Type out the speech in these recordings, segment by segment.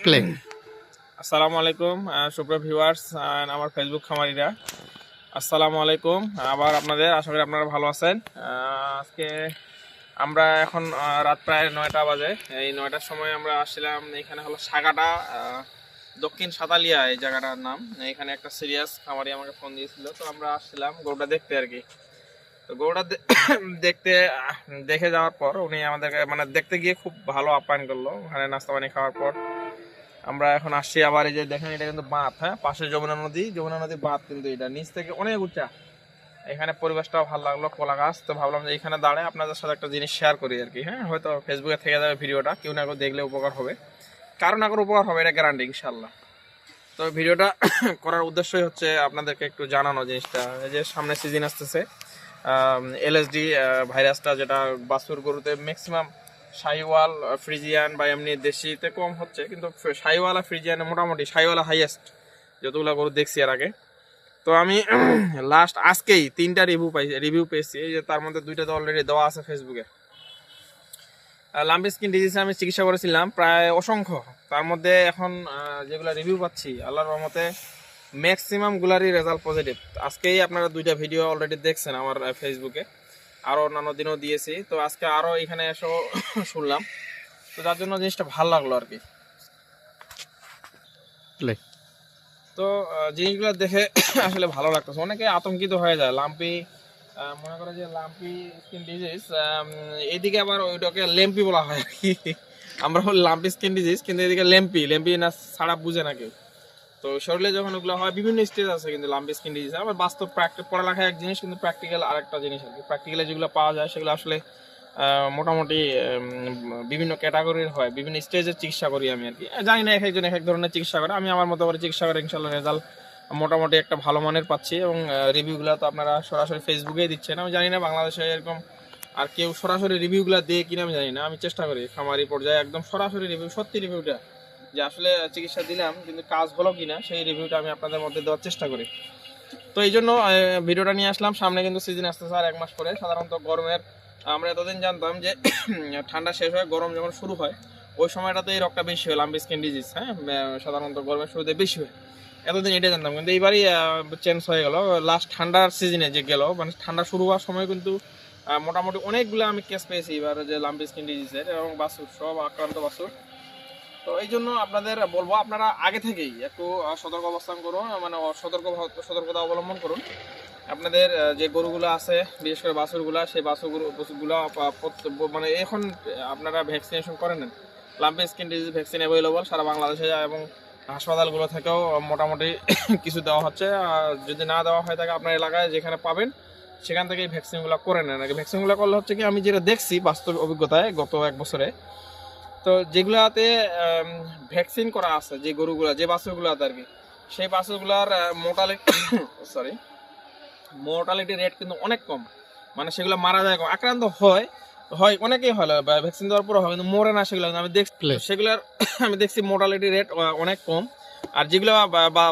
Play. আসসালামু আলাইকুম সুপ্রিয় ভিউয়ার্স আমার ফেসবুক খামারিরা, আসসালামু আলাইকুম। আবার আপনাদের আশা করি আপনারা ভালো আছেন। আজকে আমরা এখন রাত প্রায় 9টা বাজে। এই 9টার সময় আমরা আসছিলাম, এখানে হলো সাগাটা দক্ষিণ সাতালিয়া এই জায়গাটার নাম। এখানে একটা সিরিয়াস খামারি আমাকে ফোন দিয়েছিল, তো আমরা আসছিলাম গরুটা দেখতে আর কি। তো গরুটা দেখে যাওয়ার পর উনি আমাদেরকে মানে দেখতে গিয়ে খুব ভালো আপ্যায়ন করলো। ওখানে নাস্তা পানি খাওয়ার পর আমরা এখন আসছি আবার। এই যে দেখেন, এটা কিন্তু বাঁধ, হ্যাঁ, পাশে যমুনা নদী বাঁধ, কিন্তু এটা নিচ থেকে অনেক উঁচা। এখানে পরিবেশটাও ভালো লাগলো, কলা গাছ। তো ভাবলাম যে এখানে দাঁড়ায় আপনাদের সাথে একটা জিনিস শেয়ার করি আর কি। হ্যাঁ, হয়তো ফেসবুকে থেকে যাবে ভিডিওটা, কেউ না কেউ দেখলে উপকার হবে, কারো না কারো উপকার হবে, এটা গ্যারান্টি ইনশাল্লাহ। তো ভিডিওটা করার উদ্দেশ্যই হচ্ছে আপনাদেরকে একটু জানানো জিনিসটা, এই যে সামনে সিজন আসতেছে, এলএসডি ভাইরাসটা, যেটা বাছুর গরুতে ম্যাক্সিমাম শাহিওয়াল, ফ্রিজিয়ান বা এমনি দেশিতে কম হচ্ছে, কিন্তু শাহিওয়ালা ফ্রিজিয়ানে মোটামুটি শাহিওয়ালা হাইয়েস্ট যতগুলো গরু দেখছি এর আগে। তো আমি লাস্ট আজকেই 3টা রিভিউ পেয়েছি, এই যে তার মধ্যে 2টা তো অলরেডি দেওয়া আছে ফেসবুকে। লাম্পি স্কিন ডিজিজে আমি চিকিৎসা করেছিলাম প্রায় অসংখ্য, তার মধ্যে এখন যেগুলো রিভিউ পাচ্ছি আল্লাহর রহমতে ম্যাক্সিমাম গুলারই রেজাল্ট পজিটিভ। আজকেই আপনারা 2টা ভিডিও অলরেডি দেখছেন আমার ফেসবুকে, আরও অন্যান্য দিনও দিয়েছি। তো আজকে আরও এখানে এসেও শুনলাম, তো যার জন্য জিনিসটা ভালো লাগলো আর কি। তো জিনিসগুলো দেখে আসলে ভালো লাগতেছে। অনেকে আতঙ্কিত হয়ে যায়, লাম্পি মনে করে যে লাম্পি স্কিন ডিজিজ, এইদিকে আবার ওইটাকে ল্যাম্পি বলা হয় আর কি। আমরা হল লাম্পি স্কিন ডিজিজ, কিন্তু এদিকে ল্যাম্পি না ছাড়া বুঝে না কেউ। তো শরীরে যখন ওগুলো হয় বিভিন্ন স্টেজ আছে, কিন্তু লাম্পি স্কিন ডিজিজ আবার বাস্তব পড়ালেখা এক জিনিস, কিন্তু প্র্যাকটিক্যাল আরেকটা জিনিস আর কি। প্র্যাকটিক্যালে যেগুলো পাওয়া যায় সেগুলো আসলে মোটামুটি বিভিন্ন ক্যাটাগরির হয়, বিভিন্ন স্টেজের চিকিৎসা করি আমি আর কি। জানি না এক একজন এক এক ধরনের চিকিৎসা করে, আমি আমার মতো করে চিকিৎসা করে ইনশাল্লাহ রেজাল্ট মোটামুটি একটা ভালো মানের পাচ্ছি। এবং রিভিউগুলো তো আপনারা সরাসরি ফেসবুকেই দিচ্ছেন। আমি জানি না বাংলাদেশে এরকম আর কেউ সরাসরি রিভিউগুলো দিয়ে কিনা আমি জানি না। আমি চেষ্টা করি খামারি পর্যায়ে একদম সরাসরি রিভিউ, সত্যি রিভিউটা, যে আসলে চিকিৎসা দিলাম কিন্তু কাজ হলো কিনা, সেই রিভিউটা আমি আপনাদের মধ্যে দেওয়ার চেষ্টা করি। তো এই জন্য ভিডিওটা নিয়ে আসলাম। সামনে কিন্তু সিজন আসতেছে আর 1 মাস পরে। সাধারণত গরমের, আমরা এতদিন জানতাম যে ঠান্ডা শেষ হয়, গরম যখন শুরু হয় ওই সময়টাতে এই রোগটা বেশি হয়, লাম্পি স্কিন ডিজিজ। হ্যাঁ, সাধারণত গরমের শুরুতে বেশি হয়, এতদিন এটা জানতাম। কিন্তু এইবারই চেঞ্জ হয়ে গেল লাস্ট ঠান্ডার সিজনে যে গেল, মানে ঠান্ডা শুরু হওয়ার সময় কিন্তু মোটামুটি অনেকগুলো আমি কেস পেয়েছি এবার, যে লাম্পি স্কিন ডিজিজের, এবং বাছুর সব আক্রান্ত বাছুর। তো এই জন্য আপনাদের বলবো, আপনারা আগে থেকেই একটু সতর্ক অবস্থান করুন, মানে সতর্কতা অবলম্বন করুন। আপনাদের যে গরুগুলো আছে, বিশেষ করে বাছুরগুলা, সেই বাছুরগুলা মানে এখন আপনারা ভ্যাকসিনেশন করে নেন। Lumpy skin disease vaccine available সারা বাংলাদেশে, এবং হাসপাতালগুলো থেকেও মোটামুটি কিছু দেওয়া হচ্ছে। যদি না দেওয়া হয় থাকে, আপনার এলাকায় যেখানে পাবেন সেখান থেকে এই ভ্যাকসিনগুলো করে নেন আগে। ভ্যাকসিনগুলো করলে হচ্ছে কি, আমি যেটা দেখছি বাস্তব অভিজ্ঞতায় গত 1 বছরে, তো যেগুলাতে ভ্যাকসিন করা আছে, যে গরুগুলা, যে বাছুরগুলাতে আর কি, সেই বাছুরগুলার মোর্টালিটি রেট কিন্তু অনেক কম। মানে সেগুলো মারা যায় কম, আক্রান্ত হয় অনেকেই হয়, ভ্যাকসিন দেওয়ার পর হয়, কিন্তু মরে না সেগুলো। আমি দেখছি সেগুলার আমি দেখছি মোর্টালিটি রেট অনেক কম। আর যেগুলো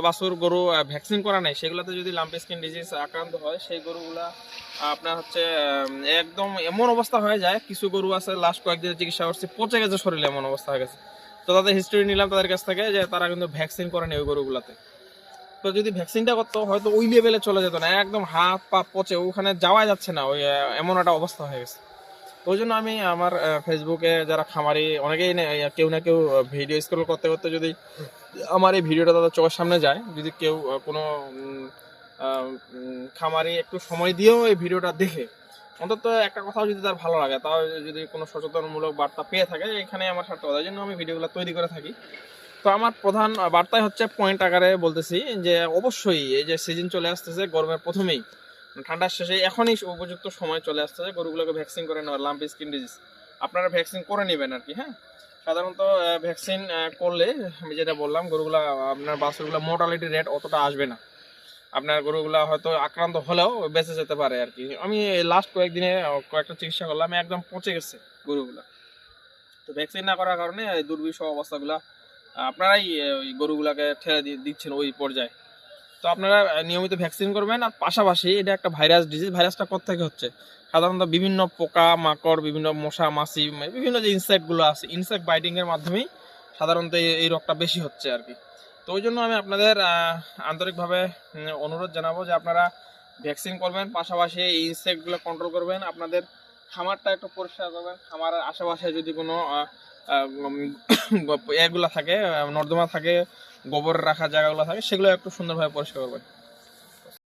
বাছুর গরু ভ্যাকসিন করা নাই, সেগুলোতে যদি লাম্পি স্কিন ডিজিজ আক্রান্ত হয়, সেই গরুগুলা আপনার হচ্ছে একদম এমন অবস্থা হয়ে যায়। কিছু গরু আছে লাস্ট কয়েকদিনের চিকিৎসা করছে, পচে গেছে শরীরে, এমন অবস্থা হয়ে গেছে। তো তাদের হিস্ট্রি নিলাম তাদের কাছ থেকে, যে তারা কিন্তু ভ্যাকসিন করেনি ওই গরুগুলাতে। তো যদি ভ্যাকসিনটা করতো হয়তো ওই লেভেলে চলে যেত না, একদম হাত পা পচে ওখানে যাওয়া যাচ্ছে না, ওই এমন একটা অবস্থা হয়ে গেছে। তো ওই জন্য আমি আমার ফেসবুকে যারা খামারি, অনেকেই কেউ না কেউ ভিডিও স্ক্রল করতে করতে যদি আমার এই ভিডিওটা তাদের চোখের সামনে যায়, যদি কেউ কোনো খামারি একটু সময় দিয়েও এই ভিডিওটা দেখে, অন্তত একটা কথাও যদি তার ভালো লাগে, তাও যদি কোনো সচেতনমূলক বার্তা পেয়ে থাকে, এখানে আমার সাথে ওই জন্য আমি ভিডিওগুলো তৈরি করে থাকি। তো আমার প্রধান বার্তাই হচ্ছে, পয়েন্ট আকারে বলতেছি, যে অবশ্যই এই যে সিজন চলে আসতেছে গরমের প্রথমেই, ঠান্ডার শেষে, এখনই উপযুক্ত সময় চলে আসতেছে গরুগুলোকে ভ্যাকসিন করে নেওয়ার, লাম্পি স্কিন ডিজিজ আপনারা ভ্যাকসিন করে নেবেন আর কি। হ্যাঁ, সাধারণত ভ্যাকসিন করলে আমি যেটা বললাম, গরুগুলা আপনার বাছুরগুলো মোর্টালিটি রেট অতটা আসবে না, আপনার গরুগুলা হয়তো আক্রান্ত হলেও বেঁচে যেতে পারে আর কি। আমি লাস্ট কয়েকদিনে কয়েকটা চিকিৎসা করলাম, একদম পচে গেছে গরুগুলা। তো ভ্যাকসিন না করার কারণে দুর্বিষহ অবস্থাগুলা আপনারাই ওই গরুগুলাকে ঠেলে দিচ্ছেন ওই পর্যায়ে। তো আপনারা নিয়মিত ভ্যাকসিন করবেন। আর পাশাপাশি এটা একটা ভাইরাস ডিজিজ, ভাইরাসটা কোত্থেকে হচ্ছে, সাধারণত বিভিন্ন পোকা মাকড়, বিভিন্ন মশা মাছি, বিভিন্ন যে ইনসেক্টগুলো আছে, ইনসেক্ট বাইটিংয়ের মাধ্যমেই সাধারণত এই রোগটা বেশি হচ্ছে আর কি। তো ওই জন্য আমি আপনাদের আন্তরিকভাবে অনুরোধ জানাবো যে আপনারা ভ্যাকসিন করবেন, পাশাপাশি এই ইনসেক্টগুলো কন্ট্রোল করবেন, আপনাদের খামারটা একটু পরিষ্কার করবেন, খামারের আশেপাশে যদি কোনো এগুলা থাকে, নর্দমা থাকে, গোবর রাখার জায়গাগুলো থাকে, সেগুলো একটু সুন্দরভাবে পরিষ্কার করবেন।